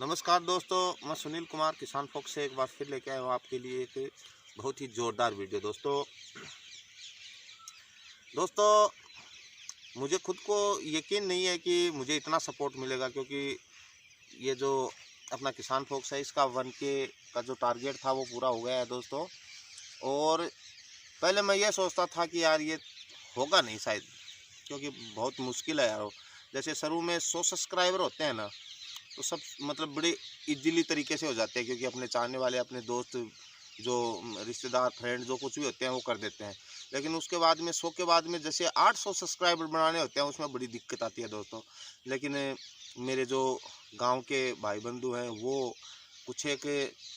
नमस्कार दोस्तों, मैं सुनील कुमार किसान फोक से एक बार फिर लेके आया हूँ आपके लिए एक बहुत ही ज़ोरदार वीडियो। दोस्तों मुझे खुद को यकीन नहीं है कि मुझे इतना सपोर्ट मिलेगा, क्योंकि ये जो अपना किसान फोक्स है इसका 1K का जो टारगेट था वो पूरा हो गया है दोस्तों। और पहले मैं ये सोचता था कि यार ये होगा नहीं शायद, क्योंकि बहुत मुश्किल है यार। जैसे शुरू में 100 सब्सक्राइबर होते हैं ना, तो सब मतलब बड़े इजीली तरीके से हो जाते हैं, क्योंकि अपने चाहने वाले, अपने दोस्त, जो रिश्तेदार, फ्रेंड जो कुछ भी होते हैं वो कर देते हैं। लेकिन उसके बाद में 100 के बाद में जैसे 800 सब्सक्राइबर बनाने होते हैं, उसमें बड़ी दिक्कत आती है दोस्तों। लेकिन मेरे जो गांव के भाई बंधु हैं, वो कुछ एक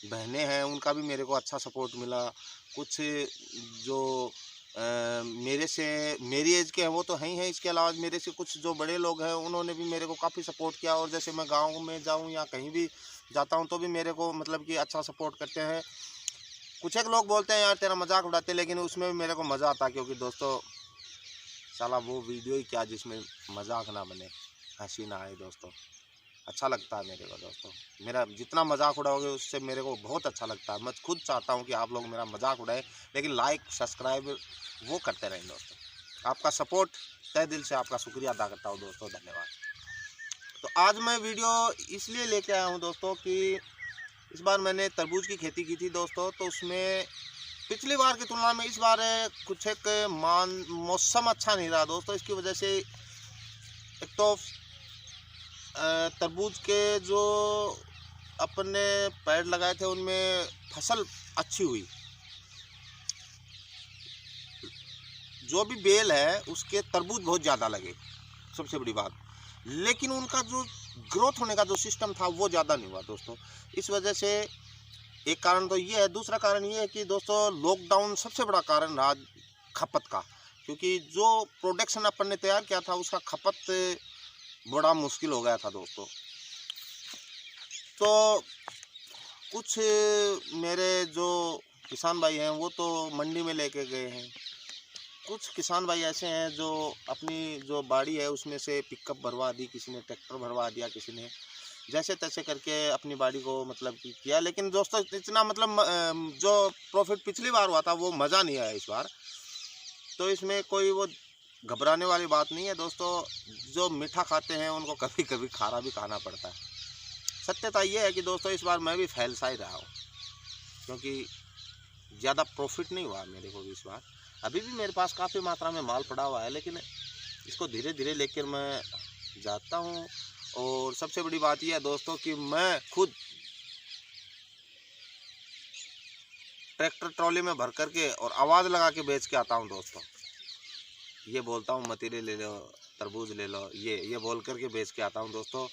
बहनें हैं, उनका भी मेरे को अच्छा सपोर्ट मिला। कुछ जो मेरे से मेरी एज के हैं वो तो हैं ही हैं, इसके अलावा मेरे से कुछ जो बड़े लोग हैं उन्होंने भी मेरे को काफ़ी सपोर्ट किया। और जैसे मैं गांव में जाऊं या कहीं भी जाता हूं तो भी मेरे को मतलब कि अच्छा सपोर्ट करते हैं। कुछ एक लोग बोलते हैं यार तेरा मजाक उड़ाते हैं, लेकिन उसमें भी मेरे को मज़ा आता है, क्योंकि दोस्तों साला वो वीडियो ही क्या जिसमें मजाक ना बने, हंसी ना आए दोस्तों। अच्छा लगता है मेरे को दोस्तों। मेरा जितना मजाक उड़ाओगे उससे मेरे को बहुत अच्छा लगता है। मैं खुद चाहता हूँ कि आप लोग मेरा मजाक उड़ाए, लेकिन लाइक सब्सक्राइब वो करते रहें दोस्तों। आपका सपोर्ट तहे दिल से आपका शुक्रिया अदा करता हूँ दोस्तों, धन्यवाद। तो आज मैं वीडियो इसलिए लेके आया हूँ दोस्तों कि इस बार मैंने तरबूज की खेती की थी दोस्तों। तो उसमें पिछली बार की तुलना में इस बार कुछ एक मौसम अच्छा नहीं रहा दोस्तों। इसकी वजह से एक तो तरबूज के जो अपने पेड़ लगाए थे उनमें फसल अच्छी हुई, जो भी बेल है उसके तरबूज बहुत ज़्यादा लगे, सबसे बड़ी बात। लेकिन उनका जो ग्रोथ होने का जो सिस्टम था वो ज़्यादा नहीं हुआ दोस्तों। इस वजह से एक कारण तो ये है। दूसरा कारण ये है कि दोस्तों लॉकडाउन सबसे बड़ा कारण रहा खपत का, क्योंकि जो प्रोडक्शन अपन ने तैयार किया था उसका खपत बड़ा मुश्किल हो गया था दोस्तों। तो कुछ मेरे जो किसान भाई हैं वो तो मंडी में लेके गए हैं। कुछ किसान भाई ऐसे हैं जो अपनी जो बाड़ी है उसमें से पिकअप भरवा दी, किसी ने ट्रैक्टर भरवा दिया, किसी ने जैसे तैसे करके अपनी बाड़ी को मतलब कि किया। लेकिन दोस्तों इतना मतलब जो प्रॉफिट पिछली बार हुआ था वो मज़ा नहीं आया इस बार। तो इसमें कोई वो घबराने वाली बात नहीं है दोस्तों। जो मीठा खाते हैं उनको कभी कभी खारा भी खाना पड़ता है। सत्यता ये है कि दोस्तों इस बार मैं भी फेल सा ही रहा हूँ, क्योंकि ज़्यादा प्रॉफिट नहीं हुआ मेरे को भी इस बार। अभी भी मेरे पास काफ़ी मात्रा में माल पड़ा हुआ है, लेकिन इसको धीरे धीरे लेकर मैं जाता हूँ। और सबसे बड़ी बात यह है दोस्तों कि मैं खुद ट्रैक्टर ट्रॉली में भर करके और आवाज़ लगा के बेच के आता हूँ दोस्तों। ये बोलता हूँ मतीरे ले लो, तरबूज ले लो, ये बोल करके बेच के आता हूँ दोस्तों।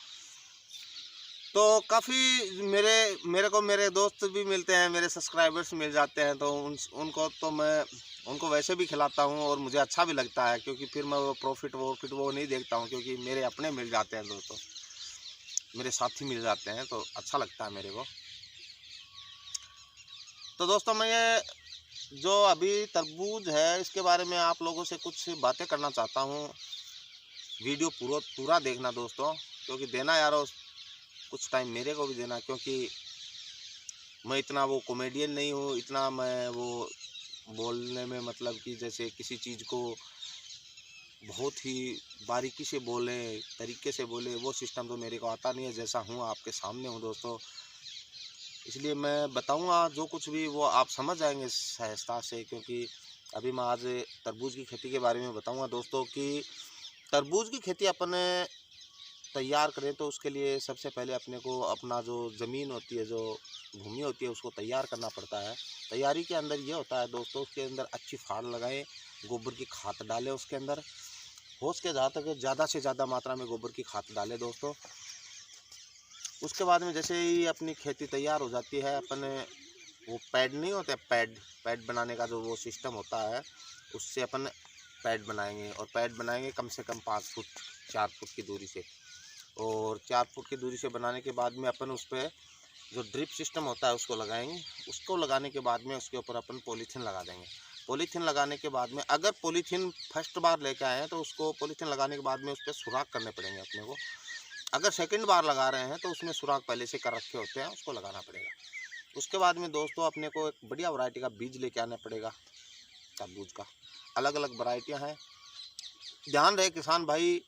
तो काफ़ी मेरे को मेरे दोस्त भी मिलते हैं, मेरे सब्सक्राइबर्स मिल जाते हैं। तो उनको तो मैं उनको वैसे भी खिलाता हूँ और मुझे अच्छा भी लगता है, क्योंकि फिर मैं वो प्रॉफिट वो नहीं देखता हूँ, क्योंकि मेरे अपने मिल जाते हैं दोस्तों, मेरे साथी मिल जाते हैं, तो अच्छा लगता है मेरे को। तो दोस्तों मैं ये जो अभी तरबूज है इसके बारे में आप लोगों से कुछ बातें करना चाहता हूँ। वीडियो पूरा देखना दोस्तों, क्योंकि देना यारो कुछ टाइम मेरे को भी देना, क्योंकि मैं इतना वो कॉमेडियन नहीं हूँ, इतना मैं वो बोलने में मतलब कि जैसे किसी चीज़ को बहुत ही बारीकी से बोले, तरीके से बोले, वो सिस्टम तो मेरे को आता नहीं है। जैसा हूँ आपके सामने हूँ दोस्तों, इसलिए मैं बताऊँगा जो कुछ भी वो आप समझ जाएंगे सहजता से। क्योंकि अभी मैं आज तरबूज की खेती के बारे में बताऊँगा दोस्तों कि तरबूज की खेती अपन तैयार करें तो उसके लिए सबसे पहले अपने को अपना जो ज़मीन होती है, जो भूमि होती है, उसको तैयार करना पड़ता है। तैयारी के अंदर ये होता है दोस्तों, उसके अंदर अच्छी फाड़ लगाएं, गोबर की खाद डालें उसके अंदर। हो सके जहाँ तक ज़्यादा से ज़्यादा मात्रा में गोबर की खाद डालें दोस्तों। उसके बाद में जैसे ही अपनी खेती तैयार हो जाती है, अपन वो पैड नहीं होते, पैड बनाने का जो वो सिस्टम होता है, उससे अपन पैड बनाएंगे। और पैड बनाएंगे कम से कम 5 फुट 4 फुट की दूरी से। और 4 फुट की दूरी से बनाने के बाद में अपन उस पर जो ड्रिप सिस्टम होता है उसको लगाएंगे। उसको लगाने के बाद में उसके ऊपर अपन पॉलीथीन लगा देंगे। पॉलीथीन लगाने के बाद में अगर पॉलीथीन फर्स्ट बार लेके आए हैं तो उसको पॉलीथीन लगाने के बाद में उस पर सुराख करने पड़ेंगे अपने को। अगर सेकंड बार लगा रहे हैं तो उसमें सुराख पहले से कर रखे होते हैं, उसको लगाना पड़ेगा। उसके बाद में दोस्तों अपने को एक बढ़िया वैरायटी का बीज लेके आना पड़ेगा तरबूज का। अलग अलग वैरायटियां हैं, ध्यान रहे किसान भाई,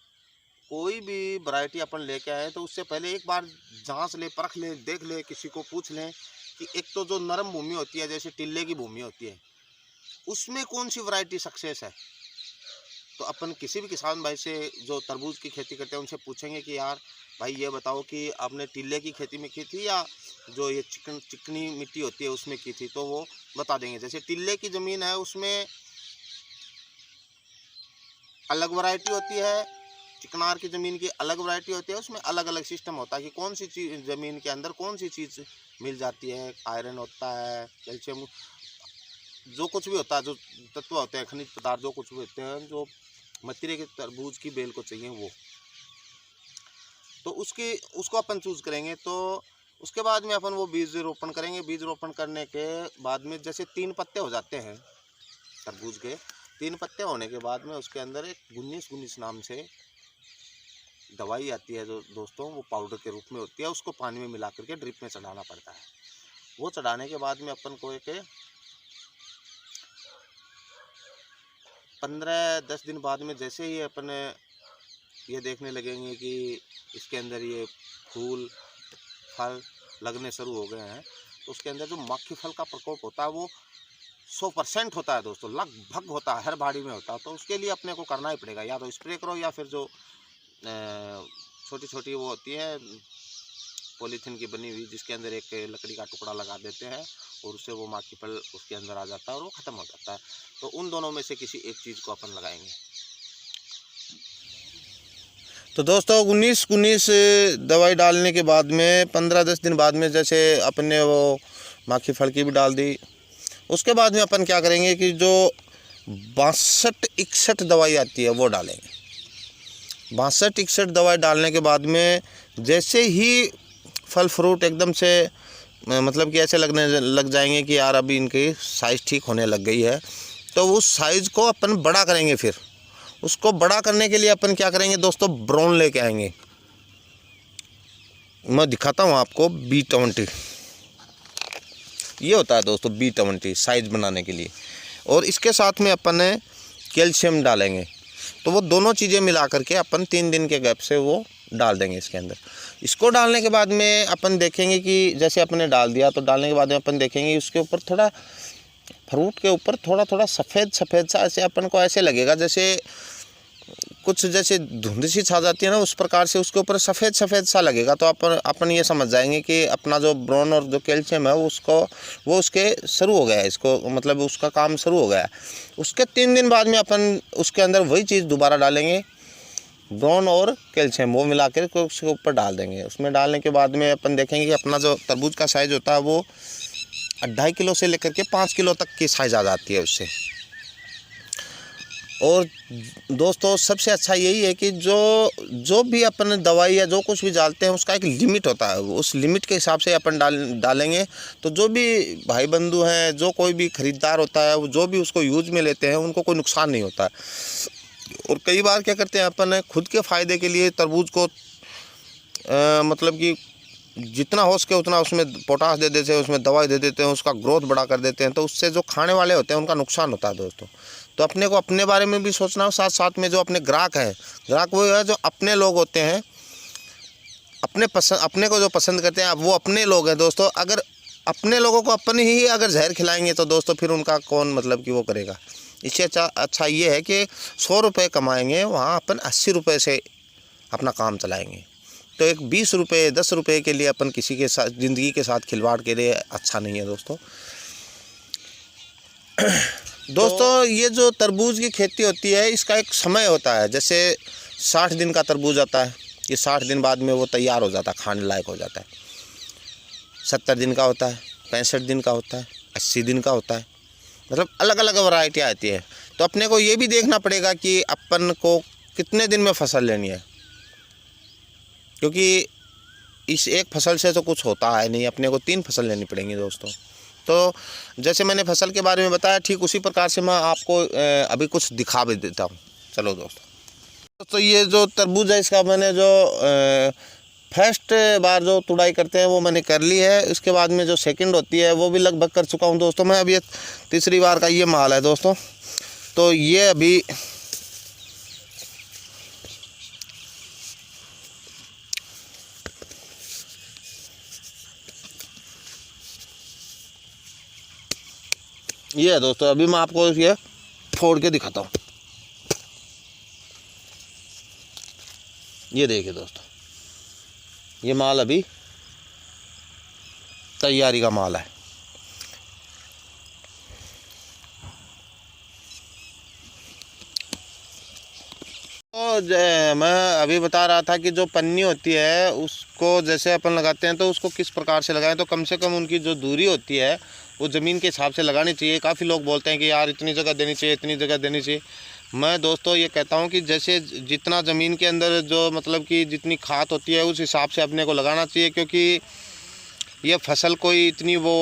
कोई भी वैरायटी अपन लेके आए तो उससे पहले एक बार जांच ले, परख ले, देख ले, किसी को पूछ लें कि एक तो जो नरम भूमि होती है जैसे टिल्ले की भूमि होती है उसमें कौन सी वैरायटी सक्सेस है। तो अपन किसी भी किसान भाई से जो तरबूज की खेती करते हैं उनसे पूछेंगे कि यार भाई ये बताओ कि आपने टिल्ले की खेती में की थी या जो ये चिकनी मिट्टी होती है उसमें की थी, तो वो बता देंगे। जैसे टिल्ले की ज़मीन है उसमें अलग वैरायटी होती है, चिकनार की ज़मीन की अलग वैरायटी होती है, उसमें अलग अलग सिस्टम होता है कि कौन सी चीज़ ज़मीन के अंदर कौन सी चीज़ मिल जाती है। आयरन होता है, कैल्शियम, जो कुछ भी होता है, जो तत्व होते हैं, खनिज पदार्थ जो कुछ भी होते हैं जो मतीरे के तरबूज की बेल को चाहिए वो, तो उसको अपन चूज़ करेंगे। तो उसके बाद में अपन वो बीज रोपण करेंगे। बीज रोपण करने के बाद में जैसे 3 पत्ते हो जाते हैं तरबूज के, 3 पत्ते होने के बाद में उसके अंदर एक 19-19 नाम से दवाई आती है जो दोस्तों वो पाउडर के रूप में होती है, उसको पानी में मिला करके ड्रिप में चढ़ाना पड़ता है। वो चढ़ाने के बाद में अपन को एक 15-10 दिन बाद में जैसे ही अपन ये देखने लगेंगे कि इसके अंदर ये फूल फल लगने शुरू हो गए हैं, तो उसके अंदर जो मक्खी फल का प्रकोप होता है वो 100% होता है दोस्तों, लगभग होता है, हर बाड़ी में होता है। तो उसके लिए अपने को करना ही पड़ेगा, या तो स्प्रे करो या फिर जो छोटी छोटी वो होती है पॉलीथीन की बनी हुई जिसके अंदर एक लकड़ी का टुकड़ा लगा देते हैं और उससे वो माखी फल उसके अंदर आ जाता है और वो ख़त्म हो जाता है। तो उन दोनों में से किसी एक चीज़ को अपन लगाएंगे। तो दोस्तों 19-19 दवाई डालने के बाद में 15-10 दिन बाद में जैसे अपने वो माखी फल की भी डाल दी, उसके बाद में अपन क्या करेंगे कि जो 62-61 दवाई आती है वो डालेंगे। 62-61 दवाई डालने के बाद में जैसे ही फल फ्रूट एकदम से मतलब कि ऐसे लगने लग जाएंगे कि यार अभी इनकी साइज़ ठीक होने लग गई है, तो उस साइज़ को अपन बड़ा करेंगे। फिर उसको बड़ा करने के लिए अपन क्या करेंगे दोस्तों, ब्रोन लेके आएंगे। मैं दिखाता हूँ आपको, B20 ये होता है दोस्तों, B20 साइज़ बनाने के लिए, और इसके साथ में अपन कैल्शियम डालेंगे। तो वो दोनों चीज़ें मिला करके अपन 3 दिन के गैप से वो डाल देंगे इसके अंदर। इसको डालने के बाद में अपन देखेंगे कि जैसे अपने डाल दिया, तो डालने के बाद में अपन देखेंगे उसके ऊपर थोड़ा फ्रूट के ऊपर थोड़ा थोड़ा सफ़ेद सफ़ेद सा ऐसे अपन को ऐसे लगेगा जैसे कुछ जैसे धुंध सी छा जाती है ना, उस प्रकार से उसके ऊपर सफ़ेद सफ़ेद सा लगेगा। तो अपन ये समझ जाएंगे कि अपना जो ब्रोन और जो कैल्शियम है वो उसके शुरू हो गया है, इसको मतलब उसका काम शुरू हो गया है। उसके 3 दिन बाद में अपन उसके अंदर वही चीज़ दोबारा डालेंगे, ब्रोन और कैल्शियम वो मिला कर उसके ऊपर डाल देंगे। उसमें डालने के बाद में अपन देखेंगे कि अपना जो तरबूज का साइज़ होता है वो 2.5 किलो से लेकर के 5 किलो तक की साइज़ आ जाती है उससे। और दोस्तों सबसे अच्छा यही है कि जो भी अपन दवाई या जो कुछ भी डालते हैं उसका एक लिमिट होता है, उस लिमिट के हिसाब से अपन डालेंगे। तो जो भी भाई बंधु हैं, जो कोई भी ख़रीदार होता है, वो जो भी उसको यूज में लेते हैं उनको कोई नुकसान नहीं होता। और कई बार क्या करते हैं अपन खुद के फ़ायदे के लिए तरबूज को मतलब कि जितना हो सके उतना उसमें पोटास दे देते हैं, उसमें दवाई दे देते हैं, उसका ग्रोथ बड़ा कर देते हैं। तो उससे जो खाने वाले होते हैं उनका नुकसान होता है दोस्तों। तो अपने को अपने बारे में भी सोचना हो, साथ साथ में जो अपने ग्राहक हैं, ग्राहक वो है जो अपने लोग होते हैं, अपने को जो पसंद करते हैं वो अपने लोग हैं दोस्तों। अगर अपने लोगों को अपन ही अगर जहर खिलाएंगे तो दोस्तों फिर उनका कौन मतलब कि वो करेगा। इससे अच्छा ये है कि 100 रुपये कमाएंगे, वहाँ अपन 80 रुपये से अपना काम चलाएंगे। तो एक 20 रुपये 10 रुपये के लिए अपन किसी के साथ ज़िंदगी के साथ खिलवाड़ के लिए अच्छा नहीं है दोस्तों। दोस्तों ये जो तरबूज की खेती होती है इसका एक समय होता है। जैसे 60 दिन का तरबूज आता है, ये 60 दिन बाद में वो तैयार हो जाता है, खाने लायक हो जाता है। 70 दिन का होता है, 65 दिन का होता है, 80 दिन का होता है, मतलब अलग अलग वैरायटी आती है। तो अपने को ये भी देखना पड़ेगा कि अपन को कितने दिन में फसल लेनी है, क्योंकि इस एक फसल से तो कुछ होता है नहीं, अपने को 3 फसल लेनी पड़ेंगी दोस्तों। तो जैसे मैंने फसल के बारे में बताया, ठीक उसी प्रकार से मैं आपको अभी कुछ दिखा भी देता हूँ। चलो दोस्तों, तो ये जो तरबूज है इसका मैंने जो फर्स्ट बार जो तुड़ाई करते हैं वो मैंने कर ली है। उसके बाद में जो सेकंड होती है वो भी लगभग कर चुका हूँ दोस्तों मैं। अब ये तीसरी बार का ये माल है दोस्तों। तो ये अभी ये है दोस्तों। अभी मैं आपको ये फोड़ के दिखाता हूँ। ये देखिए दोस्तों, ये माल अभी तैयारी का माल है। तो मैं अभी बता रहा था कि जो पन्नी होती है उसको जैसे अपन लगाते हैं तो उसको किस प्रकार से लगाएं। तो कम से कम उनकी जो दूरी होती है वो ज़मीन के हिसाब से लगानी चाहिए। काफ़ी लोग बोलते हैं कि यार इतनी जगह देनी चाहिए, इतनी जगह देनी चाहिए। मैं दोस्तों ये कहता हूँ कि जैसे जितना ज़मीन के अंदर जो मतलब कि जितनी खाद होती है उस हिसाब से अपने को लगाना चाहिए, क्योंकि ये फसल कोई इतनी वो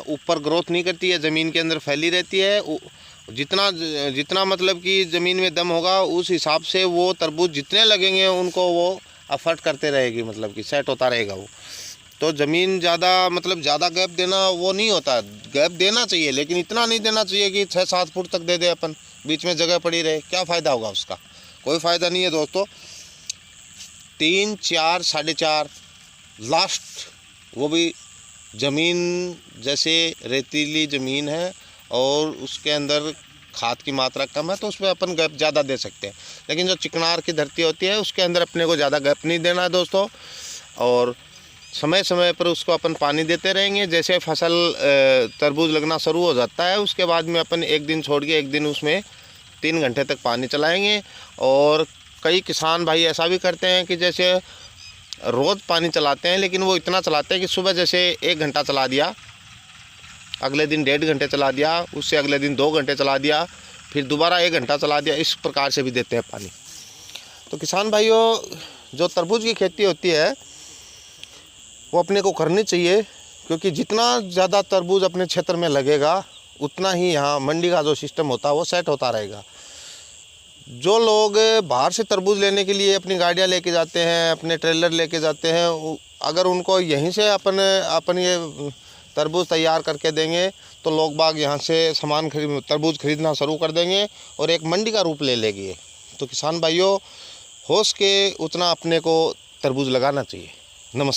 ऊपर ग्रोथ नहीं करती है, ज़मीन के अंदर फैली रहती है। जितना मतलब कि ज़मीन में दम होगा उस हिसाब से वो तरबूज जितने लगेंगे उनको वो अफर्ट करते रहेगी, मतलब कि सेट होता रहेगा वो। तो ज़मीन ज़्यादा मतलब ज़्यादा गैप देना वो नहीं होता। गैप देना चाहिए लेकिन इतना नहीं देना चाहिए कि 6-7 फुट तक दे दे अपन, बीच में जगह पड़ी रहे। क्या फ़ायदा होगा उसका? कोई फ़ायदा नहीं है दोस्तों। 3, 4, 4.5 लास्ट, वो भी ज़मीन जैसे रेतीली ज़मीन है और उसके अंदर खाद की मात्रा कम है तो उसमें अपन गैप ज़्यादा दे सकते हैं। लेकिन जो चिकनार की धरती होती है उसके अंदर अपने को ज़्यादा गैप नहीं देना है दोस्तों। और समय समय पर उसको अपन पानी देते रहेंगे। जैसे फसल तरबूज लगना शुरू हो जाता है उसके बाद में अपन एक दिन छोड़ के एक दिन उसमें 3 घंटे तक पानी चलाएंगे। और कई किसान भाई ऐसा भी करते हैं कि जैसे रोज़ पानी चलाते हैं, लेकिन वो इतना चलाते हैं कि सुबह जैसे 1 घंटा चला दिया, अगले दिन 1.5 घंटे चला दिया, उससे अगले दिन 2 घंटे चला दिया, फिर दोबारा 1 घंटा चला दिया। इस प्रकार से भी देते हैं पानी। तो किसान भाइयों, जो तरबूज की खेती होती है वो अपने को करनी चाहिए, क्योंकि जितना ज़्यादा तरबूज अपने क्षेत्र में लगेगा उतना ही यहाँ मंडी का जो सिस्टम होता है वो सेट होता रहेगा। जो लोग बाहर से तरबूज लेने के लिए अपनी गाड़ियाँ लेके जाते हैं, अपने ट्रेलर लेके जाते हैं, अगर उनको यहीं से अपन ये तरबूज तैयार करके देंगे तो लोग बाग यहाँ से तरबूज खरीदना शुरू कर देंगे और एक मंडी का रूप ले लेगी। तो किसान भाइयों, हो सके उतना अपने को तरबूज लगाना चाहिए। नमस्कार।